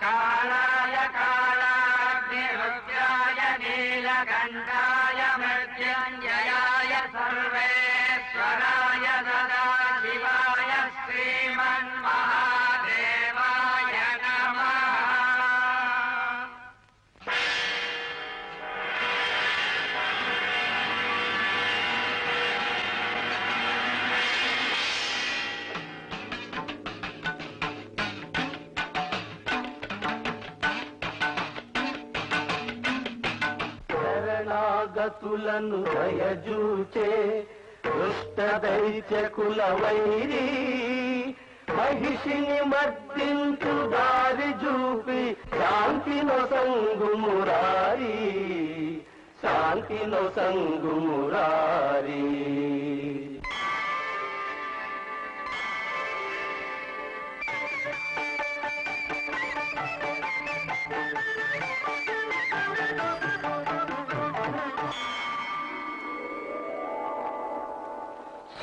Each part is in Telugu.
कालाय कालाग्निरुद्राय नीलकण्ठाय मृत्युञ्जयाय सर्वेश्वराय सदाशिवाय श्रीमन्महादेवाय नमः। శరణాగతులను దయజూచే దుష్ట దైత్యకుల వైరి మహిషిని మర్దించు దారి చూపి శాంతిలో సంగుమురారి శాంతిలో సంగుమురారి.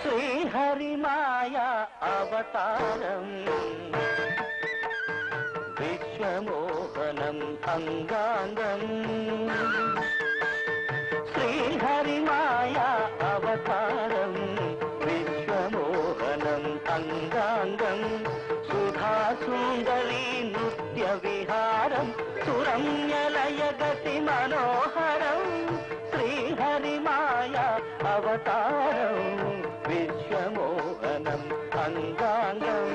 శ్రీహరిమాయా అవతారం విశ్వమోహనం అంగాంగం. శ్రీహరిమాయా అవతారం విశ్వమోహనం అంగాంగం. సుధాసుందరీ నృత్య విహారం సురమ్యలయ గతి మనోహరం. శ్రీహరిమాయా అవతారం విశ్వమోహనం అంగాంగం.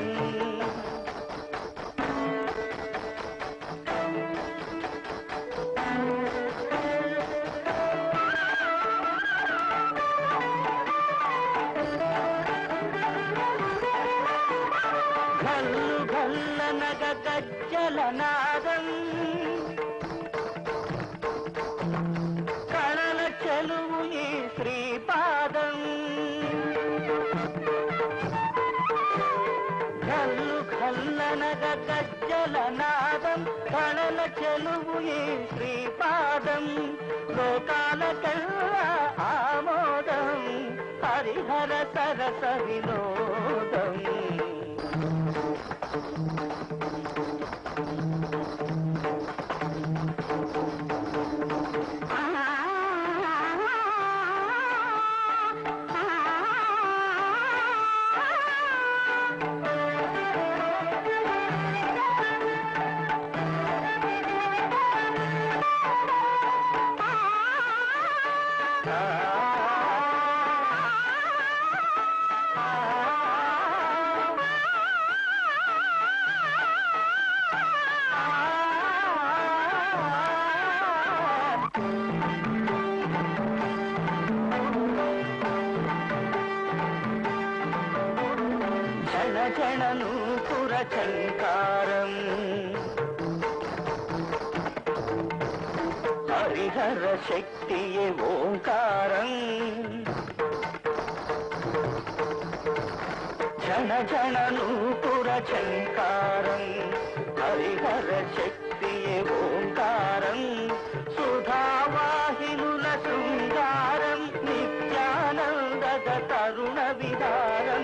ఘల్లు ఘల్లనగ గజ్జలనాదం కళల చెలువు ఈ శ్రీపాదం. ఘల్లు ఘల్లనగ గజ్జలనాదం కళల చెలువు ఈ శ్రీపాదం. లోకాలకల్లా ఆమోదం హరిహర సరస వినోదం. జననూపుర చంకారం హరిహర శక్తియే ఓంకారం. జననూపుర చంకారం హరిహర శక్తియే ఓంకారం. సుధావాహినుల శృంగారం నిత్యానందద తరుణ విహారం.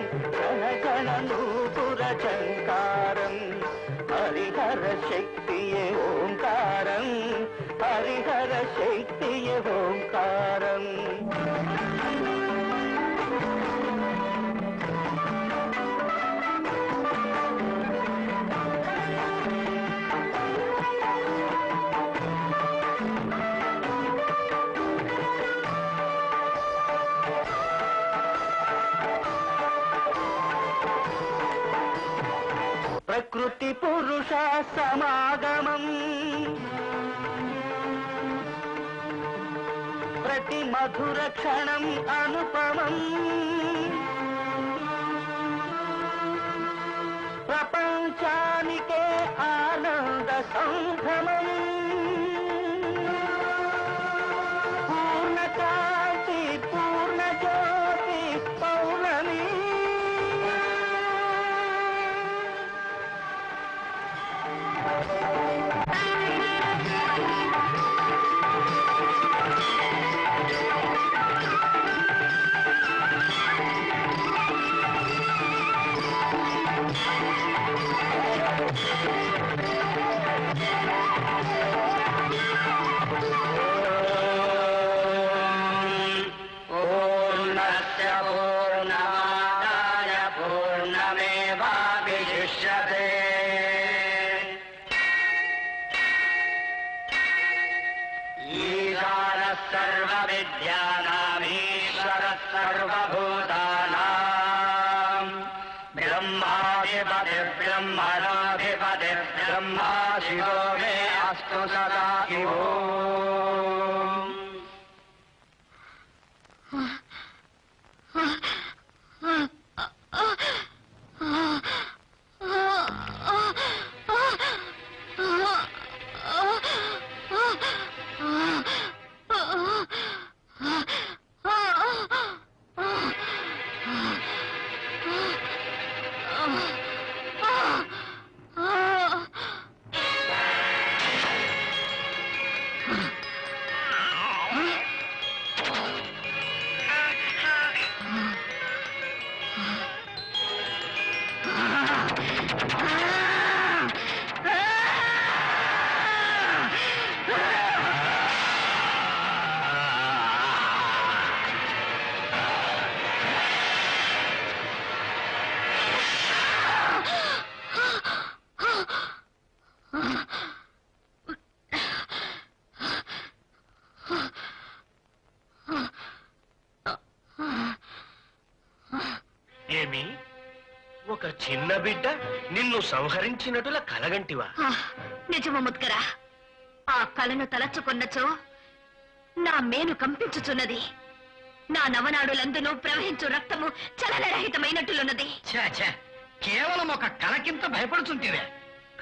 జననూపుర చంకారం హరిహర శక్తియే ఓంకారం. హరిహర శక్తియే ఓంకారం. ప్రకృతి పురుష సమాగమం ప్రతి మధుర క్షణం అనుపమం. ప్రపంచానికే ఆనంద సంభ్రమం. పూర్ణ కాంతి పూర్ణ జ్యోతి పౌర్ణమి. దృశ్యతే ఈశానः సర్వవిద్యానామీశ్వరः సర్వభూతానాం బ్రహ్మాధిపతిర్బ్రహ్మణాధిపతిర్బ్రహ్మా శివో మే అస్తు సదా ఓం. ఏమి ఒక చిన్న బిడ్డ నిన్ను సంహరించినటుల కలగంటివా? నిజము ముద్గరా, ఆ కలను తలచుకొన్నచో నా మేను కంపించుచున్నది. నా నవనాడులందునూ ప్రవహించు రక్తము చలనరహితమైనట్టులున్నది. కేవలం ఒక కలకింత భయపడుతుంటేవే.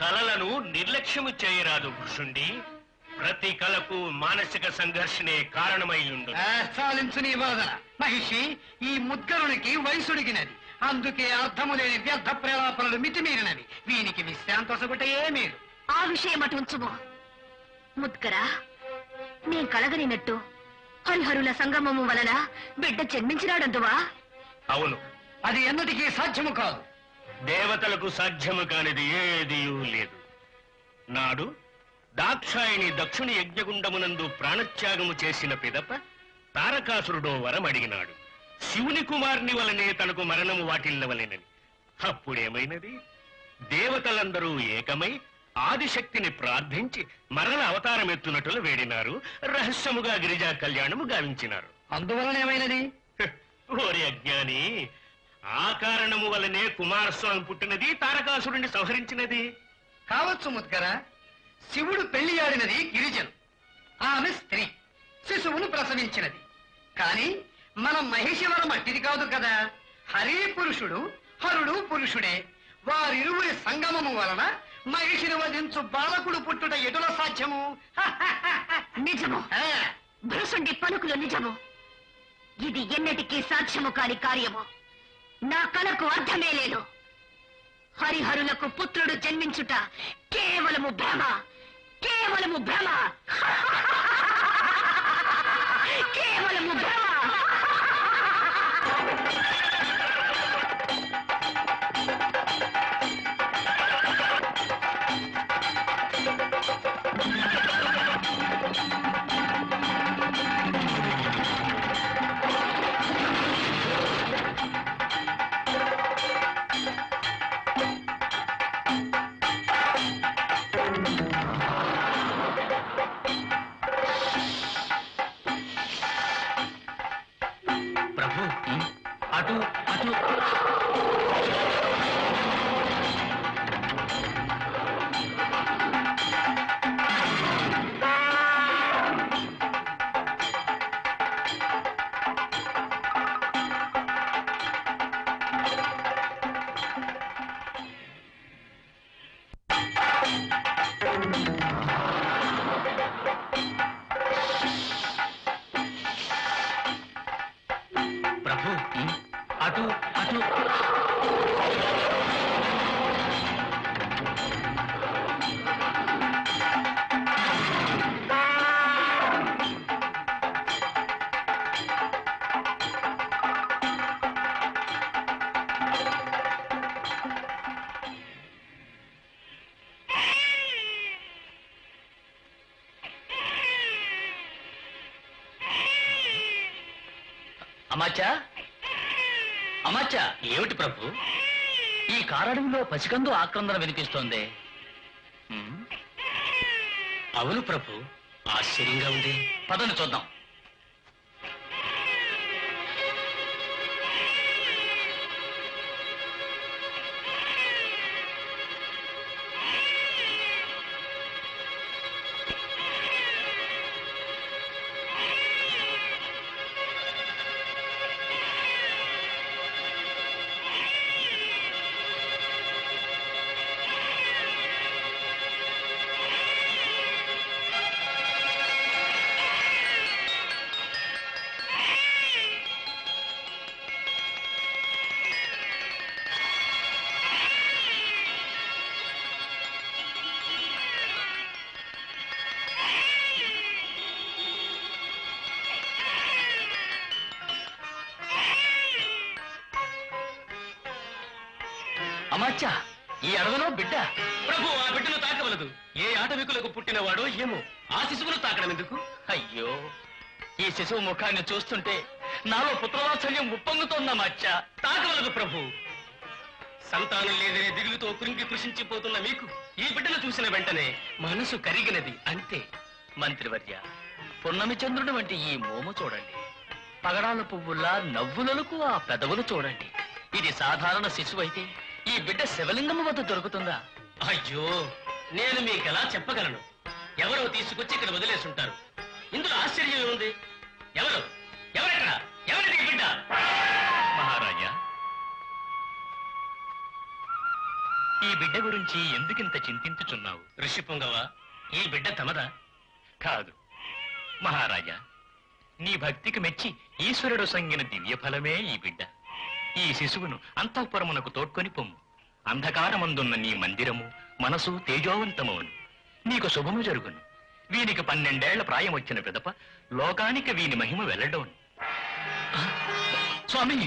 కలలను నిర్లక్ష్యము చేయరాదు వృషుండి. ప్రతి కలకు మానసిక సంఘర్షణే కారణమై ఉండు. సాలించు నీ వాదన మహిషి. ఈ ముద్గరునికి వయసుడిగినది, అందుకే అర్థము లేని వ్యర్థ ప్రేలాపనలు మితిమీరినవి. వీనికి విశ్రాంతొసగుటే మీరు. ఆ విషయం అటు ఉంచుము ముద్గరా. నీ కలగనినట్టు హరిహరుల సంగమము వలన బిడ్డ జన్మించినాడందువా? అవును, అది ఎన్నటికీ సాధ్యము కాదు. దేవతలకు సాధ్యము కానిది ఏదియూ లేదు. నాడు దాక్షాయిని దక్షుని యజ్ఞగుండమునందు ప్రాణత్యాగము చేసిన పిదప తారకాసురుడో వరం అడిగినాడు. శివుని కుమారుని వలనే తనకు మరణము వాటిల్లవలెనని. అప్పుడేమైనది? దేవతలందరూ ఏకమై ఆదిశక్తిని ప్రార్థించి మరణ అవతారమెత్తునట్లు వేడినారు. రహస్యముగా గిరిజా కళ్యాణము గావించినారు. అందువలనేమైనది? ఓరి అజ్ఞాని, ఆ కారణము వలనే కుమారస్వామి పుట్టినది, తారకాసురుణ్ణి సంహరించినది. కావచ్చు ముద్గర. శివుడు పెళ్లి ఆడినది గిరిజను, ఆమె స్త్రీ, శిశువును ప్రసవించినది. కాని మన మహిషివరం అట్టిది కాదు కదా. హరి పురుషుడు, హరుడు పురుషుడే. వారిరువురి సంగమము వలన మహిషిని వధించు బాలకుడు పుట్టుట ఎటుల సాధ్యము? నిజము, భృషుండి పలుకులు నిజము. ఇది ఎన్నటికీ సాధ్యము కాని కార్యము. నా కలకు అర్థమే లేదు. హరిహరులకు పుత్రుడు జన్మించుట కేవలము భ్రమ, కేవలము భ్రమ, కేవలము భ్రమ. ప్రభు, అటు అటు. ప్రభు, అటు అటు. అమాచా, అమాచా. ఏమిటి ప్రభు? ఈ కారడవిలో పసికందు ఆక్రందన వినిపిస్తోంది. అవును ప్రభు, ఆశ్చర్యంగా ఉంది. పదండి చూద్దాం. అమాచ్చా, ఈ అడవిలో బిడ్డ. ప్రభు, ఆ బిడ్డను తాకవలదు. ఏ ఆటవికులకు పుట్టినవాడో ఏమో, ఆ శిశువును తాకడం ఎందుకు? అయ్యో, ఈ శిశువు ముఖాన్ని చూస్తుంటే నాలో పుత్రవాత్సల్యం ఉప్పొంగుతోందమాచ్చా. తాకవలదు ప్రభు. సంతానం లేదనే దిగులుతో కృంగి కృషించిపోతున్న మీకు ఈ బిడ్డను చూసిన వెంటనే మనసు కరిగినది అంతే. మంత్రివర్య, పున్నమి చంద్రుడు వంటి ఈ మోము చూడండి. పగడాల పువ్వుల్లా నవ్వులకు ఆ పెదవులు చూడండి. ఇది సాధారణ శిశువు అయితే ఈ బిడ్డ శివలింగము వద్ద దొరుకుతుందా? అయ్యో, నేను మీకెలా చెప్పగలను? ఎవరో తీసుకొచ్చి ఇక్కడ వదిలేసుంటారు. ఇందులో ఆశ్చర్యం ఉంది. ఎవరెక్కడ? ఎవరిది ఈ బిడ్డ? మహారాజా, ఈ బిడ్డ గురించి ఎందుకింత చింతించుచున్నావు? ఋషిపుంగవ, ఈ బిడ్డ తమదా? కాదు మహారాజా, నీ భక్తికి మెచ్చి ఈశ్వరుడు సంగిన దివ్య ఫలమే ఈ బిడ్డ. ఈ శిశువును అంతఃపురమునకు తోడ్కొని పొమ్ము. అంధకారమందున్న నీ మందిరము మనసు తేజోవంతమవును. నీకు శుభము జరుగును. వీనికి 12 ఏళ్ల ప్రాయం వచ్చిన పిదప లోకానికి వీని మహిమ వెల్లడోను. స్వామి,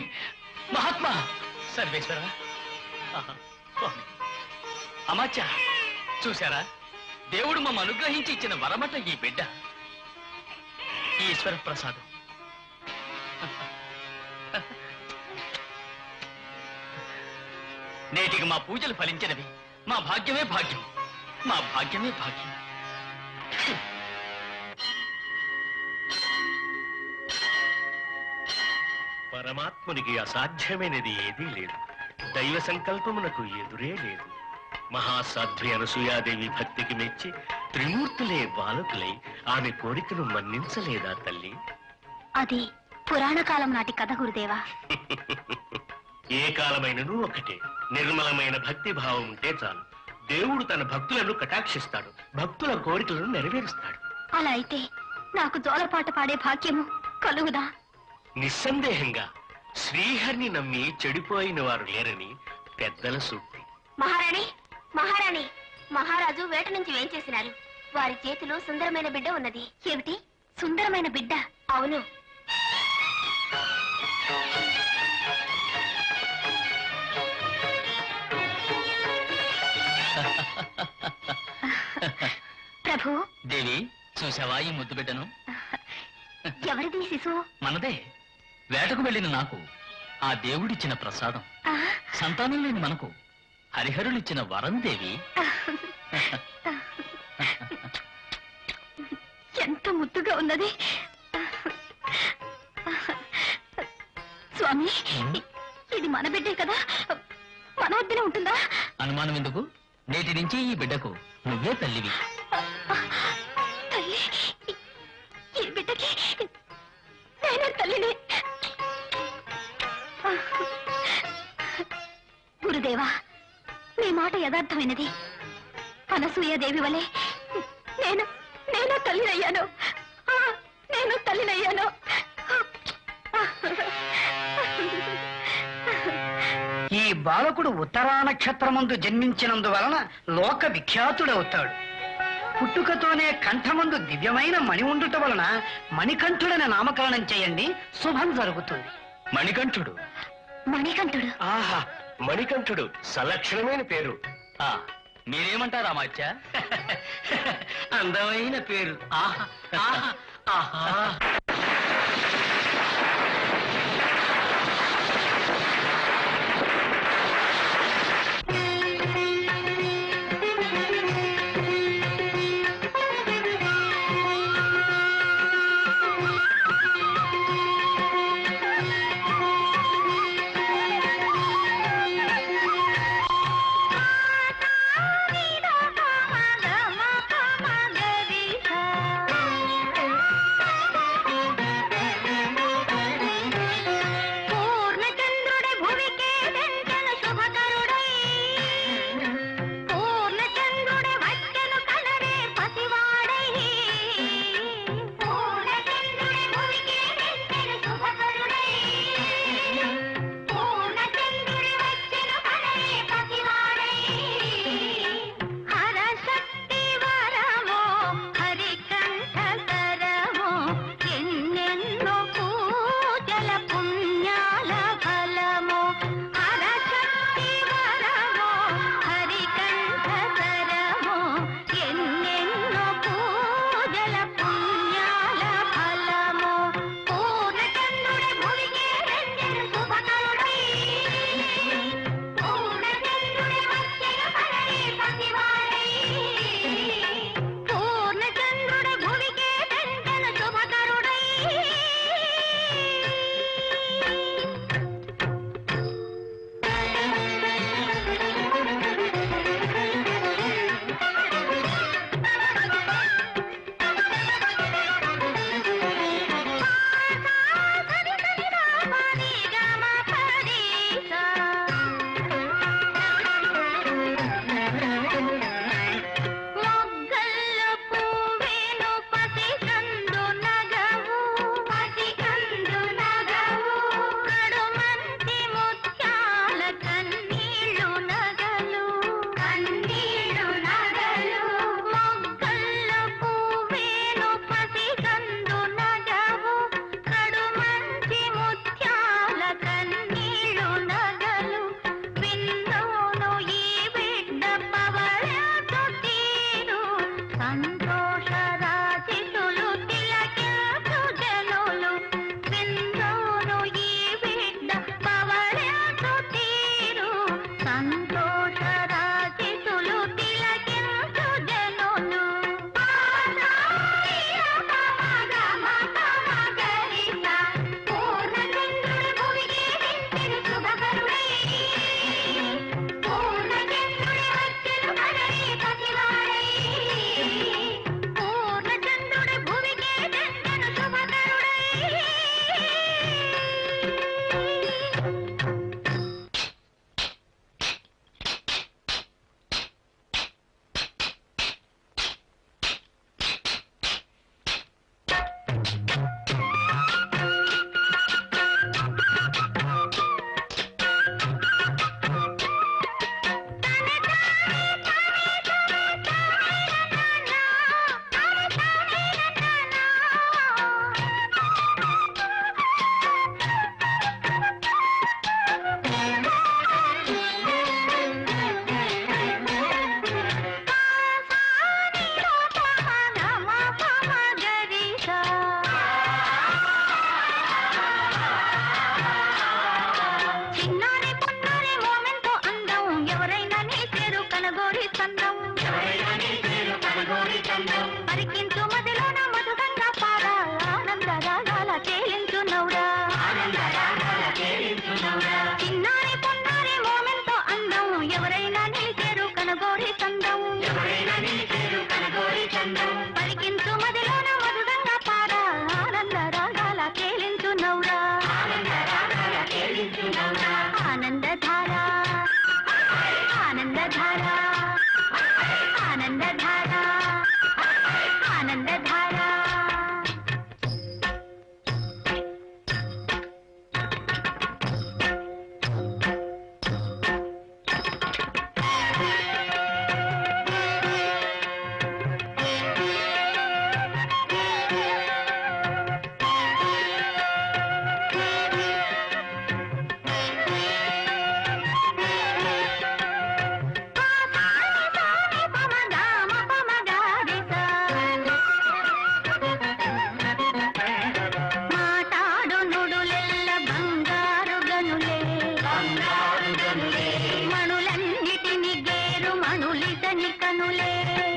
మహాత్మా, సర్వేశ్వర, స్వామి, అమాచ్య, చూశారా? దేవుడు మమ్మ అనుగ్రహించి ఇచ్చిన వరమట ఈ బిడ్డ. ఈశ్వర ప్రసాదం. నేటికి మా పూజలు ఫలించినవి. మా భాగ్యమే భాగ్యం, మా భాగ్యమే భాగ్యం. పరమాత్మునికి అసాధ్యమైనది ఏదీ లేదు. దైవ సంకల్పమునకు ఎదురే లేదు. మహాసాధ్వి అనసూయాదేవి భక్తికి మెచ్చి త్రిమూర్తులే బాలకులై ఆమె కోరికను మన్నించలేదా తల్లి? అది పురాణ కాలం నాటి కథ గురుదేవా. ఏ కాలమైనను ఒకటే. నిర్మలమైన భక్తి భావం ఉంటే చాలు. దేవుడు తన భక్తులను కటాక్షిస్తాడు, భక్తుల కోరికలను నెరవేరుస్తాడు. అలా అయితే నాకు జోలపాట పాడే భాగ్యము కలుగుదా? నిస్సందేహంగా. శ్రీహరిని నమ్మి చెడిపోయిన వారు లేరని పెద్దల సూక్తి. మహారాణి, మహారాణి, మహారాజు వేట నుంచి వేంచేసినారు. వారి చేతిలో సుందరమైన బిడ్డ ఉన్నది. ఏమిటి సుందరమైన బిడ్డ? అవును. ప్రభు. దేవి, చూసావా ఈ ముద్దు బిడ్డను? ఎవరిది శిశువు? మనదే. వేటకు వెళ్ళిన నాకు ఆ దేవుడిచ్చిన ప్రసాదం. సంతానం లేని మనకు హరిహరులిచ్చిన వరం దేవి. ఎంత ముద్దుగా ఉన్నది. స్వామి, ఇది మన బిడ్డే కదా? మన వద్దనే ఉంటుందా? అనుమానం ఎందుకు? నేటి నుంచి ఈ బిడ్డకు నువ్వే తల్లివి. తల్లి? ఈ బిడ్డకి నేనే తల్లిని. గురుదేవా, మీ మాట యథార్థమైనది. అనసూయాదేవి వలె నేను తల్లినయ్యాను. నేను తల్లినయ్యాను. ఈ బాలకుడు ఉత్తరా నక్షత్రమందు జన్మించినందువలన లోక విఖ్యాతుడవుతాడు. పుట్టుకతోనే కంఠమందు దివ్యమైన మణి ఉండుట వలన మణికంఠుడని నామకరణం చేయండి, శుభం జరుగుతుంది. మణికంఠుడు? మణికంఠుడు? ఆహా, మణికంఠుడు సలక్షణమైన పేరు. మీరేమంటారు అమాత్య? అందమైన పేరు. ఆహా ఆహా ఆహా.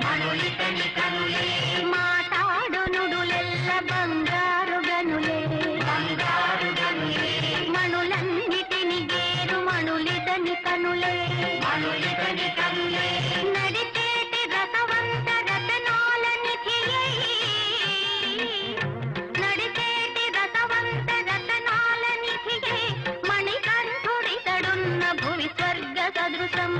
మణులితని కనులే మాటాడు నుడులెల్ల బంగారు గనులే మణులన్నిటిని గేరు మణులితని కనులే నడిచేటి రసవంత రతనాల నిధియై నడిచేటి రసవంత రతనాల నిధియై మణికంఠుడితడున్న భువి స్వర్గ సదృశం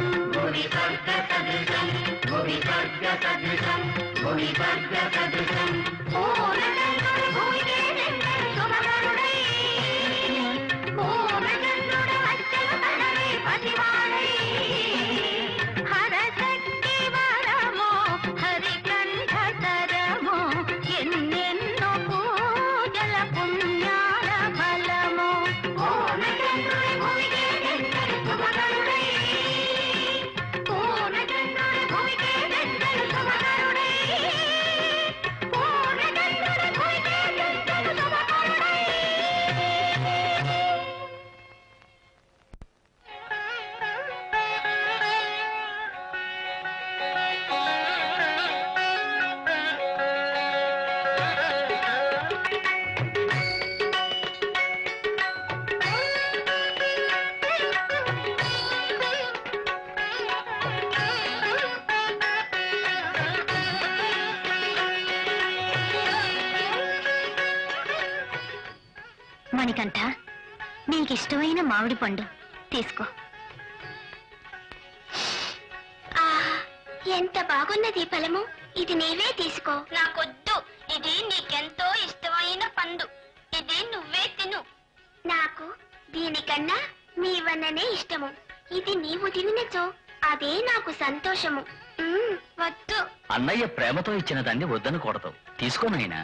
పూర్ణచంద్రుడు భూమికే నిండెను శుభకరుడై పూర్ణచంద్రుడు అచ్చలు తనవే పతివాడై హరశక్తి వరమో హరికంఠ తరమో ఎన్నెన్నో పూజల పుణ్యాల ఫలమో పూర్ణచంద్రుడి భూమికే నిండెను శుభకరుడై పూర్ణచంద్రుడి భూమికే నిండెను శుభకరుడై పూర్ణచంద్రుడి భూమికే నిండెను శుభకరుడై మణికంఠ నీకిష్టమైన మామిడి పండు తీసుకో. ఎంత బాగున్నది ఫలము. ఇది నీవే తీసుకో. నాకొద్దు. ఇది నీకెంతో ఇష్టమైన పండు. ఇది నువ్వే తిను. నాకు దీనికన్నా నీవన్ననే ఇష్టము. ఇది నీవు తినచో అదే నాకు సంతోషము. వద్దు. అన్నయ్య ప్రేమతో ఇచ్చిన దాన్ని వద్దనకూడదు. తీసుకో నాయనా.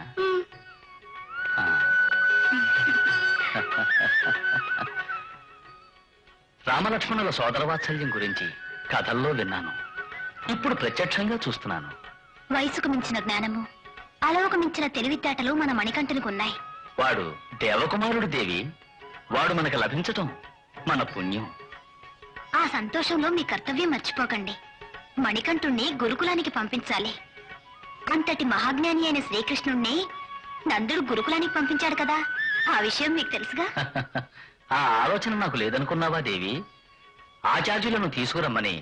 రామలక్ష్మణుల సోదరవాత్సల్యం గురించి కథల్లో విన్నాను. ఇప్పుడు ప్రత్యక్షంగా చూస్తున్నాను. వయసుకు మించిన జ్ఞానము, అలవకు మించిన తెలివితేటలు మన మణికంఠునికి ఉన్నాయి. వాడు దేవకుమారుడు దేవి. వాడు మనకు లభించటం మన పుణ్యం. ఆ సంతోషంలో మీ కర్తవ్యం మర్చిపోకండి. మణికంఠుణ్ణి గురుకులానికి పంపించాలి. అంతటి మహాజ్ఞాని అయిన శ్రీకృష్ణుణ్ణి నందుడు గురుకులానికి పంపించాడు కదా, ఆ విషయం మీకు తెలుసుగా. ఆ ఆలోచన నాకు లేదనుకున్నావా దేవి? ఆచార్యులను తీసుకురమ్మని